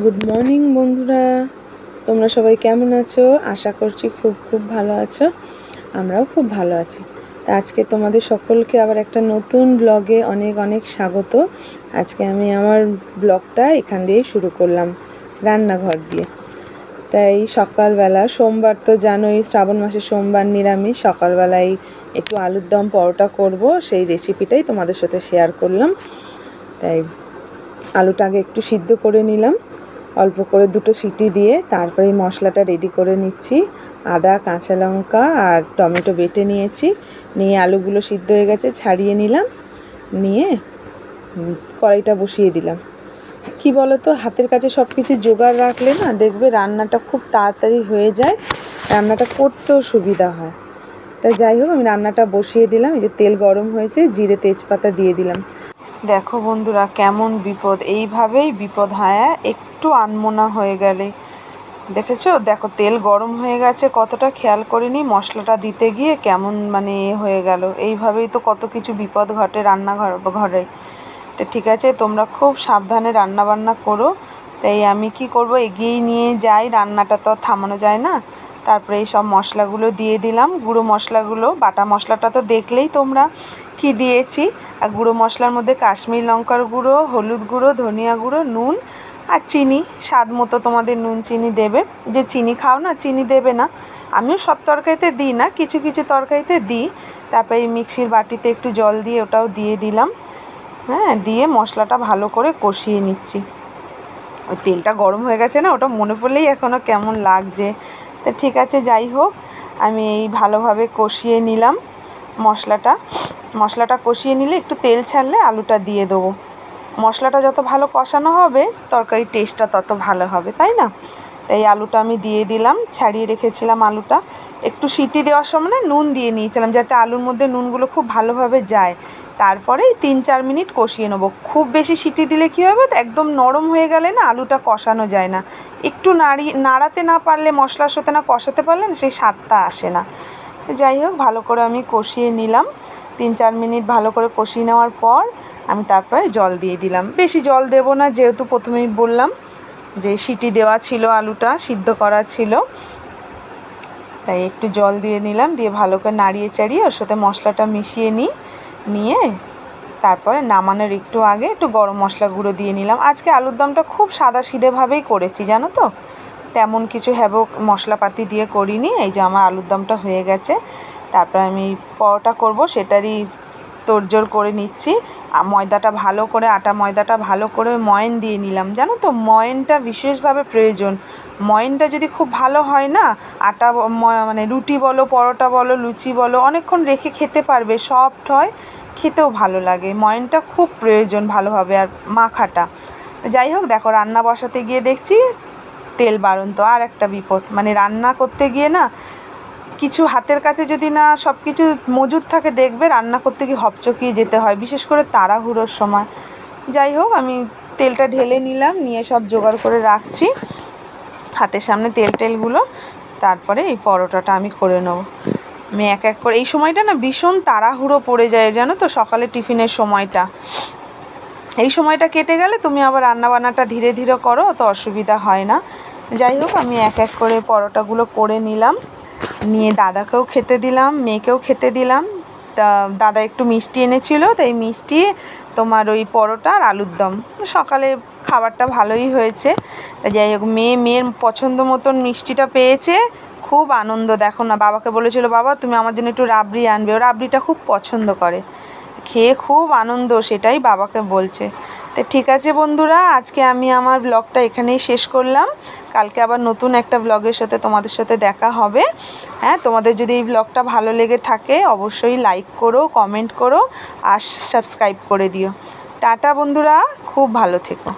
Good morning বন্ধুরা, তোমরা সবাই কেমন আছো? আশা করছি খুব ভালো আছো। আমরাও খুব ভালো আছি। তা আজকে তোমাদের সকলকে আবার একটা নতুন ব্লগে অনেক স্বাগত। আজকে আমি আমার ব্লগটা এখান দিয়ে শুরু করলাম, রান্নাঘর দিয়ে। তাই সকালবেলা, সোমবার তো জানোই, শ্রাবণ মাসের সোমবার নিরামিষ, সকালবেলায় একটু আলুর দম পরোটা করব, সেই রেসিপিটাই তোমাদের সাথে শেয়ার করলাম। তাই আলুটা আগে একটু সিদ্ধ করে নিলাম, অল্প করে 2টো সিটি দিয়ে। তারপরে এই মশলাটা রেডি করে নিচ্ছি। আদা, কাঁচা লঙ্কা আর টমেটো বেটে নিয়েছি। নিয়ে আলুগুলো সিদ্ধ হয়ে গেছে, ছাড়িয়ে নিলাম। নিয়ে কড়াইটা বসিয়ে দিলাম। কি বলো তো, হাতের কাছে সব কিছু জোগাড় রাখলে না, দেখবে রান্নাটা খুব তাড়াতাড়ি হয়ে যায়, রান্নাটা করতেও সুবিধা হয়। তাই যাই হোক, আমি রান্নাটা বসিয়ে দিলাম। এই যে তেল গরম হয়েছে, জিরে তেজপাতা দিয়ে দিলাম। দেখো বন্ধুরা, কেমন বিপদ, এইভাবেই বিপদ হয়। একটু আনমনা হয়ে গেলে, দেখেছো? দেখো তেল গরম হয়ে গেছে, কতটা খেয়াল করিনি, মশলাটা দিতে গিয়ে কেমন হয়ে গেল। এইভাবেই তো কত কিছু বিপদ ঘটে ঘরে। তো ঠিক আছে, তোমরা খুব সাবধানে রান্না বান্না করো। তাই আমি কি করব, এগিয়ে নিয়ে যাই, রান্নাটা তো থামানো যায় না। তারপরে এই সব মশলাগুলো দিয়ে দিলাম, গুঁড়ো মশলাগুলো। বাটা মশলাটা তো দেখলেই তোমরা কি দিয়েছি। আর গুঁড়ো মশলার মধ্যে কাশ্মীর লঙ্কার গুঁড়ো, হলুদ গুঁড়ো, ধনিয়া গুঁড়ো, নুন আর চিনি, স্বাদ মতো তোমাদের নুন চিনি দেবে। যে চিনি খাও না, চিনি দেবে না। আমিও সব তরকারিতে দিই না, কিছু কিছু তরকারিতে দিই। তারপরে এই মিক্সির বাটিতে একটু জল দিয়ে ওটাও দিয়ে দিলাম। দিয়ে মশলাটা ভালো করে কষিয়ে নিচ্ছি। ওই তেলটা গরম হয়ে গেছে না, ওটা মনে পড়লেই এখনও কেমন লাগছে। তা ঠিক আছে, যাই হোক, আমি এই ভালোভাবে কষিয়ে নিলাম মশলাটা কষিয়ে নিলে একটু তেল ছাড়লে আলুটা দিয়ে দেবো। মশলাটা যত ভালো কষানো হবে, তরকারির টেস্টটা তত ভালো হবে, তাই না? তাই আলুটা আমি দিয়ে দিলাম, ছাড়িয়ে রেখেছিলাম আলুটা। একটু সিটি দেওয়ার সময় না নুন দিয়ে নিয়েছিলাম, যাতে আলুর মধ্যে নুনগুলো খুব ভালোভাবে যায়। তারপরে 3-4 মিনিট কষিয়ে নেবো। খুব বেশি সিটি দিলে কী হবে, একদম নরম হয়ে গেলে না আলুটা কষানো যায় না। একটু নাড়াতে না পারলে, মশলার সাথে না কষাতে পারলে না, সেই স্বাদটা আসে না। যাই হোক, ভালো করে আমি কষিয়ে নিলাম। 3-4 মিনিট ভালো করে কষিয়ে নেওয়ার পর আমি তারপরে জল দিয়ে দিলাম। বেশি জল দেবো না, যেহেতু প্রথমেই বললাম যে সিটি দেওয়া ছিল, আলুটা সিদ্ধ করা ছিল। তাই একটু জল দিয়ে নিলাম, দিয়ে ভালো করে নাড়িয়ে চাড়িয়ে ওর সাথে মশলাটা মিশিয়ে নিয়ে তারপরে নামানোর একটু আগে একটু গরম মশলা গুঁড়ো দিয়ে নিলাম। আজকে আলুর দমটা খুব সাদাসিধেভাবেই করেছি, জানো তো, তেমন কিছু হ্যাবক মশলাপাতি দিয়ে করিনি। এই যে আমার আলুর দমটা হয়ে গেছে। তারপর আমি পরোটা করব, সেটারই তোড়জোড় করে নিচ্ছি। ময়দাটা ভালো করে, আটা ময়দাটা ভালো করে ময়ন দিয়ে নিলাম। জানো তো, ময়নটা বিশেষভাবে প্রয়োজন। ময়নটা যদি খুব ভালো হয় না, আটা রুটি বলো, পরোটা বলো, লুচি বলো, অনেকক্ষণ রেখে খেতে পারবে, সফট হয়, খেতেও ভালো লাগে। ময়নটা খুব প্রয়োজন ভালোভাবে, আর মাখাটা। যাই হোক, দেখো রান্না বসাতে গিয়ে দেখছি তেল বাড়ন্ত। আর একটা বিপদ, রান্না করতে গিয়ে না, কিছু হাতের কাছে যদি না সব কিছু মজুদ থাকে, দেখবে রান্না করতে গিয়ে হকচকিয়ে যেতে হয়, বিশেষ করে তাড়াহুড়োর সময়। যাই হোক, আমি তেলটা ঢেলে নিলাম, নিয়ে সব জোগাড় করে রাখছি হাতের সামনে তেলগুলো। তারপরে এই পরোটাটা আমি করে নেব। আমি এক এক করে, এই সময়টা না ভীষণ তাড়াহুড়ো পড়ে যায়, জানো তো, সকালে টিফিনের সময়টা। এই সময়টা কেটে গেলে তুমি আবার রান্নাবান্নাটা ধীরে ধীরে করো, তো অসুবিধা হয় না। যাই হোক, আমি এক এক করে পরোটাগুলো করে নিলাম, নিয়ে দাদাকেও খেতে দিলাম, মেয়েকেও খেতে দিলাম। তা দাদা একটু মিষ্টি এনেছিল, তাই মিষ্টি, তোমার ওই পরোটা আর আলুর দম। সকালে খাবারটা ভালোই হয়েছে। যাই হোক, মেয়ের পছন্দ মতন মিষ্টিটা পেয়েছে, খুব আনন্দ। দেখো না, বাবাকে বলেছিল, বাবা তুমি আমার জন্য একটু রাবড়ি আনবে, ও রাবড়িটা খুব পছন্দ করে, খেয়ে খুব আনন্দ, সেটাই বাবাকে বলছে। তো ঠিক আছে বন্ধুরা, আজকে আমি আমার ব্লগটা এখানেই শেষ করলাম। কালকে আবার নতুন একটা ব্লগের সাথে তোমাদের সাথে দেখা হবে। তোমাদের যদি এই ব্লগটা ভালো লেগে থাকে, অবশ্যই লাইক করো, কমেন্ট করো আর সাবস্ক্রাইব করে দিও। টাটা বন্ধুরা, খুব ভালো থেকো।